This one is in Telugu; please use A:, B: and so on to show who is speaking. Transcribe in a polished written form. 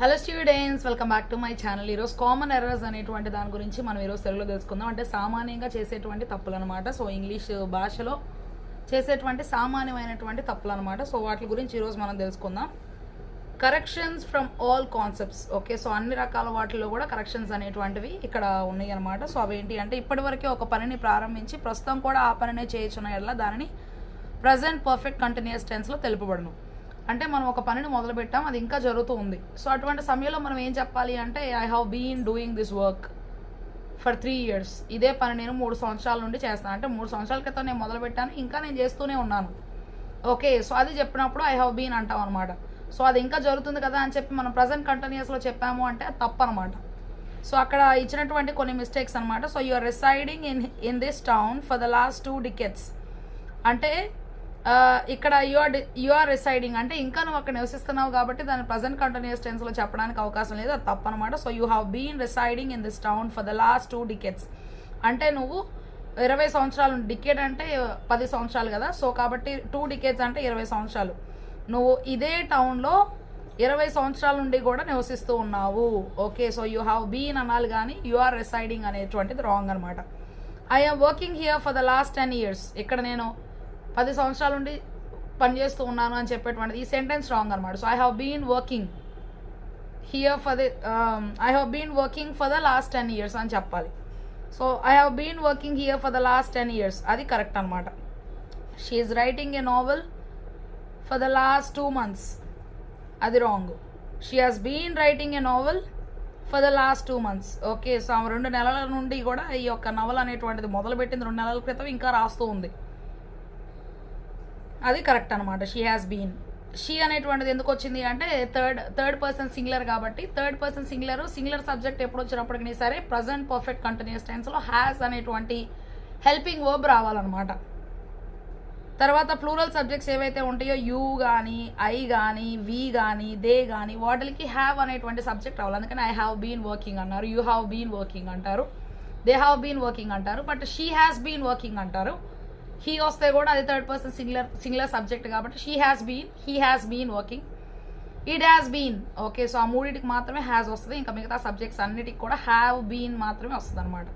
A: Hello students, welcome back to my channel. ఈరోజు కామన్ ఎర్రర్స్ అనేటువంటి దాని గురించి మనం ఈరోజు తెలుగులో తెలుసుకుందాం. అంటే సామాన్యంగా చేసేటువంటి తప్పులు అనమాట. సో ఇంగ్లీష్ భాషలో చేసేటువంటి సామాన్యమైనటువంటి తప్పులు అనమాట. సో వాటి గురించి ఈరోజు మనం తెలుసుకుందాం. Corrections from all concepts. Okay, so అన్ని రకాల వాటిల్లో కూడా కరెక్షన్స్ అనేటువంటివి ఇక్కడ ఉన్నాయి అనమాట. సో అవేంటి అంటే, ఇప్పటివరకే ఒక పనిని ప్రారంభించి ప్రస్తుతం కూడా ఆ పనినే చేయొచ్చున్న ఎడల దానిని ప్రజెంట్ పర్ఫెక్ట్ కంటిన్యూస్ టెన్స్లో తెలుపబడను. అంటే మనం ఒక పనిని మొదలు పెట్టాం, అది ఇంకా జరుగుతూ ఉంది. సో అటువంటి సమయంలో మనం ఏం చెప్పాలి అంటే, I have been doing this work for 3 years. ఇదే పని నేను 3 సంవత్సరాల నుండి చేస్తాను. అంటే 3 సంవత్సరాల క్రితం నేను మొదలు పెట్టాను, ఇంకా నేను చేస్తూనే ఉన్నాను. ఓకే, సో అది చెప్పినప్పుడు ఐ హ్యావ్ బీన్ అంటాం అనమాట. సో అది ఇంకా జరుగుతుంది కదా అని చెప్పి మనం ప్రజెంట్ కంటిన్యూస్లో చెప్పాము అంటే అది తప్పు అనమాట. సో అక్కడ ఇచ్చినటువంటి కొన్ని మిస్టేక్స్ అనమాట. So you are residing in this town for the last 2 decades. అంటే ఇక్కడ యు ఆర్ రిసైడింగ్ అంటే ఇంకా నువ్వు అక్కడ నివసిస్తున్నావు కాబట్టి దాన్ని ప్రజెంట్ కంటిన్యూస్ టెన్స్లో చెప్పడానికి అవకాశం లేదు, అది తప్పు అనమాట. So you have been residing in this town for the last 2 decades. అంటే నువ్వు 20 సంవత్సరాలు, డికేడ్ అంటే 10 సంవత్సరాలు కదా. సో కాబట్టి 2 decades అంటే 20 సంవత్సరాలు. నువ్వు ఇదే టౌన్లో 20 సంవత్సరాల నుండి కూడా నివసిస్తూ ఉన్నావు. Okay, so you have been అనాలి కానీ యు ఆర్ రిసైడింగ్ అనేటువంటిది రాంగ్ అనమాట. I'm working here for the last 10 years. ఇక్కడ నేను 10 సంవత్సరాల నుండి పనిచేస్తూ ఉన్నాను అని చెప్పేటువంటిది ఈ సెంటెన్స్ రాంగ్ అనమాట. So I have been working here for the last 10 years అని చెప్పాలి. So I have been working here for the last 10 years, అది కరెక్ట్ అనమాట. She is writing a novel for the last 2 months, అది wrong. She has been writing a novel for the last 2 months. Okay, so 2 నెలల నుండి కూడా ఈ యొక్క నవల అనేటువంటిది మొదలుపెట్టింది 2 నెలల క్రితం, ఇంకా రాస్తూ ఉంది, అది కరెక్ట్ అనమాట. She has been. షీ అనేటువంటిది ఎందుకు వచ్చింది అంటే థర్డ్ పర్సన్ సింగులర్ కాబట్టి, థర్డ్ పర్సన్ సింగులర్ సబ్జెక్ట్ ఎప్పుడు వచ్చినప్పటికీ సరే ప్రజెంట్ పర్ఫెక్ట్ కంటిన్యూస్ టెన్స్లో హ్యాస్ అనేటువంటి హెల్పింగ్ వర్బ్ రావాలన్నమాట. తర్వాత ప్లూరల్ సబ్జెక్ట్స్ ఏవైతే ఉంటాయో యూ కానీ, ఐ కానీ, వి కానీ, దే కానీ, వాటికి హ్యావ్ అనేటువంటి సబ్జెక్ట్ రావాలి. అందుకని ఐ హ్యావ్ బీన్ వర్కింగ్ అన్నారు, యూ హ్యావ్ బీన్ వర్కింగ్ అంటారు, దే హ్యావ్ బీన్ వర్కింగ్ అంటారు. But she has been working అంటారు. హీ వస్తే కూడా అది థర్డ్ పర్సన్ సింగులర్ సబ్జెక్ట్ కాబట్టి she has been, he has been working, it has been. Okay, so ఆ మూడింటికి మాత్రమే హ్యాస్ వస్తుంది, ఇంకా మిగతా సబ్జెక్ట్స్ అన్నిటికి కూడా హ్యావ్ బీన్ మాత్రమే వస్తుంది అనమాట.